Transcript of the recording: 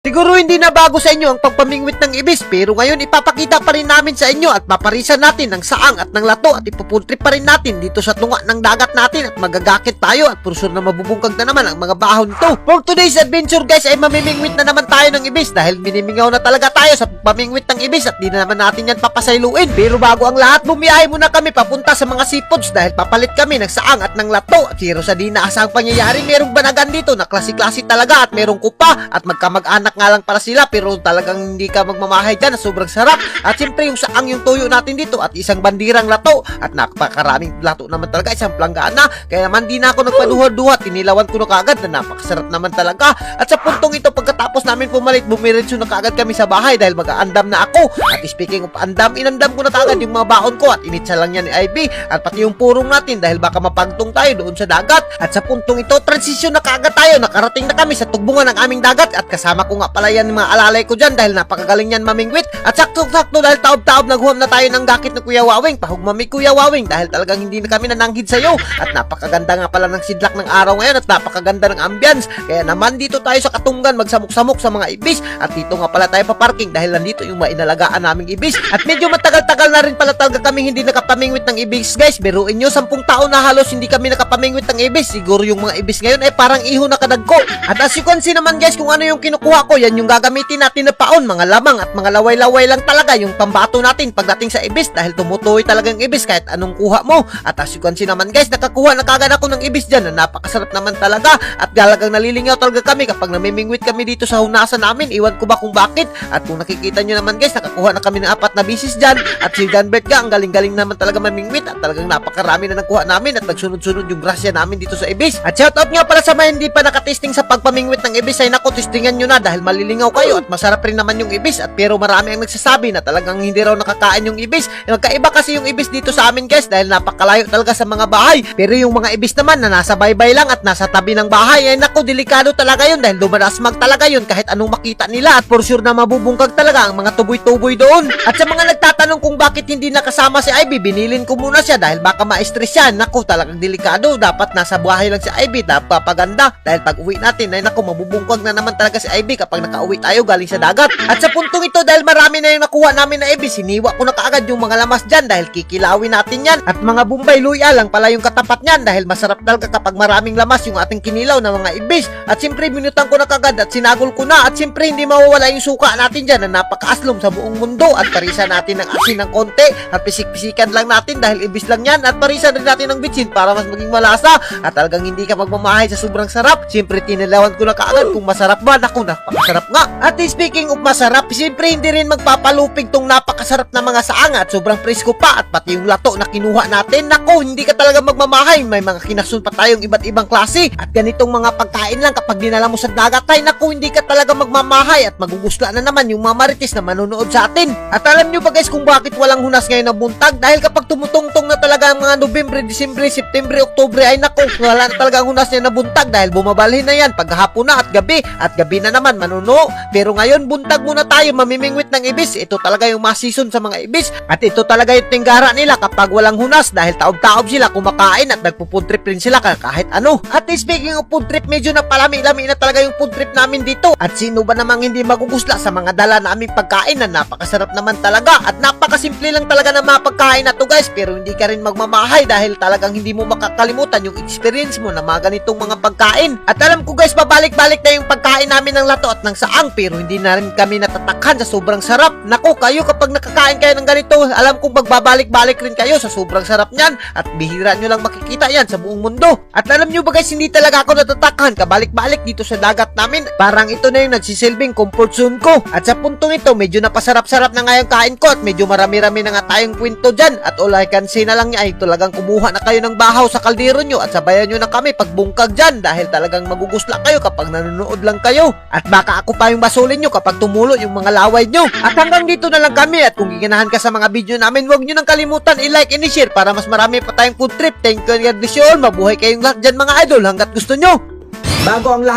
Siguro hindi na bago sa inyo ang pagpamingwit ng ibis, pero ngayon ipapakita pa rin namin sa inyo at paparisan natin ng saang at ng lato at ipupuntrip pa rin natin dito sa tunga ng dagat natin at magagakit tayo at purusur na mabubungkag na naman ang mga bahon to. For today's adventure guys ay mamimingwit na naman tayo ng ibis dahil minimingaw na talaga tayo sa pagpamingwit ng ibis at di na naman natin yan papasailuin. Pero bago ang lahat, bumiyahe muna kami papunta sa mga seafoods dahil papalit kami ng saang at ng lato. At zero sa di naasang pangyayari, merong banagan dito na klase-klase talaga at merong kupa at magkamag-anak nga lang para sila pero talagang hindi ka magmamahay dyan na sobrang sarap. At siyempre yung saang yung tuyo natin dito at isang bandirang lato at napakaraming lato naman talaga, isang planggana. Kaya naman di na ako nagpaduha-duha, tinilawan ko na kagad na napakasarap naman talaga. At sa puntong ito pagkatapos namin pumalit, bumiretso na kagad kami sa bahay dahil mag-aandam na ako. At speaking of andam, inandam ko na kagad yung mga baon ko at initsa lang yan ni Ivy at pati yung purong natin dahil baka mapagtong tayo doon sa dagat. At sa puntong ito, transisyon na kagad tayo, nakarating na kami sa tugbungan ng aming dagat at kasama ko nga pala yan ng mga alalay ko dyan dahil napakagaling yan mamingwit. At sakto-sakto dahil taob-taob naghuham na tayo ng gakit ng Kuya Wawing. Pahugmami Kuya Wawing dahil talagang hindi na kami nananghid sa'yo. At napakaganda nga pala ng sidlak ng araw ngayon at napakaganda ng ambience. Kaya naman dito tayo sa Katunggan magsamok-samok sa mga ibis. At dito nga pala tayo paparking dahil nandito yung mainalagaan naming ibis. At medyo matagal-tagal na rin pala talaga kami hindi nakapamingwit ng ibis guys. Biruin nyo, 10 taon na halos hindi kami nakapamingwit ng ibis. Siguro yung mga ibis ngayon ay parang iho na kadagko. At as you can see naman guys kung ano yung kinukuha ko, yan yung gagamitin natin na paon, mga lamang at mga laway-laway lang talaga yung pambato natin pagdating sa ibis dahil tumutuloy talaga yung ibis kahit anong kuha mo. At as you can see naman guys, nakakuha na kagad ako ng ibis dyan na napakasarap naman talaga at galagang nalilingaw talaga kami kapag namimingwit kami dito sa hunasan namin. Iwan ko ba kung bakit. At kung nakikita nyo naman guys, nakakuha na kami ng 4 na bisis dyan at si Janbert nga ang galing-galing naman talaga mamingwit at talagang napakarami na nakuha namin at nagsunod-sunod yung grasya namin dito sa ibis. At shoutout nga pala sa mga hindi pa nakatesting sa pagpamingwit ng ibis ay naku, testingan nyo na dahil malilingaw kayo at masarap rin naman yung ibis. At pero marami ang nagsasabi na talagang hindi raw nakakain yung ibis. Magkaiba kasi yung ibis dito sa amin guys dahil napakalayo talaga sa mga bahay. Pero yung mga ibis naman na nasa baybay lang at nasa tabi ng bahay ay naku, delikado talaga yun dahil dumadasmag talaga yun kahit anong makita nila at for sure na mabubungkag talaga ang mga tuboy-tuboy doon. At sa mga nagtatanong kung bakit hindi nakasama si Ivy, binilin ko muna siya dahil baka ma-stress yan. Naku, talagang delikado. Dapat nasa bahay lang si Ivy, napapaganda dahil pag uwi natin ay naku, mabubungkag na naman talaga si Ivy kapag nakauwi tayo galing sa dagat. At sa puntong ito dahil marami na yung nakuha namin na ibis, siniwa ko na kaagad yung mga lamas dyan dahil kikilawin natin yan. At mga Bombay luya lang pala yung katapat niyan dahil masarap talaga kapag maraming lamas yung ating kinilaw na mga ibis. At siyempre minutan ko na kaagad at sinagol ko na at siyempre hindi mawawala yung suka natin dyan na napakaaslom sa buong mundo at parisan natin ng asin ng konti at pisik-pisikan lang natin dahil ibis lang yan at parisan rin natin ng bitsin para mas maging malasa at talagang hindi ka magmamahay sa sobrang sarap. Siyempre tinilawan ko na kaagad kung masarap ba. Naku, napakasarap nga. At speaking of masarap, siyempre hindi rin magpapalupig tong napakasarap na mga saang at sobrang presko pa at pati yung lato na kinuha natin. Naku, hindi ka talaga magmamahay. May mga kinasun pa tayong iba't ibang klase at ganitong mga pagkain lang kapag dinala mo sa dagat ay naku, hindi ka talaga magmamahay at magugusla na naman yung mga marites na manonood sa atin. At alam nyo ba guys kung bakit walang hunas ngayon na buntag? Dahil kapag tumutungtong na talaga ang mga Nobyembre, Disyembre, Septembre, Oktubre ay naku, wala na talaga ang hunas niya na buntag dahil bumabalhin na yan paghapon na at gabi na naman manuno. Pero ngayon buntag muna tayo mamimingwit ng ibis. Ito talaga yung mga season sa mga ibis at ito talaga yung tinggara nila kapag walang hunas dahil taob-taob sila kumakain at nagpo-food trip rin sila kahit ano. At speaking of food trip, medyo napalami-lami na talaga yung food trip namin dito at sino ba namang hindi magugusla sa mga dala naming pagkain na napakasarap naman talaga at napakasimple lang talaga ng mga pagkain na to guys, pero hindi ka rin magmamahay dahil talagang hindi mo makakalimutan yung experience mo na mga ganitong mga pagkain. At alam ko guys, babalik-balik na yung pagkain namin ng lato at ng saang pero hindi na rin kami natatakhan sa sobrang sarap. Naku, kayo kapag nakakain kayo ng ganito, alam kong magbabalik-balik rin kayo sa sobrang sarap niyan at bihira nyo lang makikita yan sa buong mundo. At alam nyo ba guys, hindi talaga ako natatakhan kabalik-balik dito sa dagat namin. Parang ito na yung nagsisilbing comfort zone ko. At sa puntong ito, medyo napasarap-sarap na nga yung kain ko at medyo marami-rami na nga tayong kwento dyan. At all I can say na lang niya ay talagang kumuha na kayo ng bahaw sa kaldero nyo at sabayan nyo na kami pagbungkag dyan dahil talagang magugusla kayo kapag nanonood lang kayo. At baka ako pa yung basulin nyo kapag tumulo yung mga laway nyo. At hanggang dito na lang kami at kung giganahan ka sa mga video namin, huwag nyo nang kalimutan i-like and i-share para mas marami pa tayong food trip. Thank you and God bless you all. Mabuhay kayong lahat dyan mga idol hanggat gusto nyo. Bago ang lahat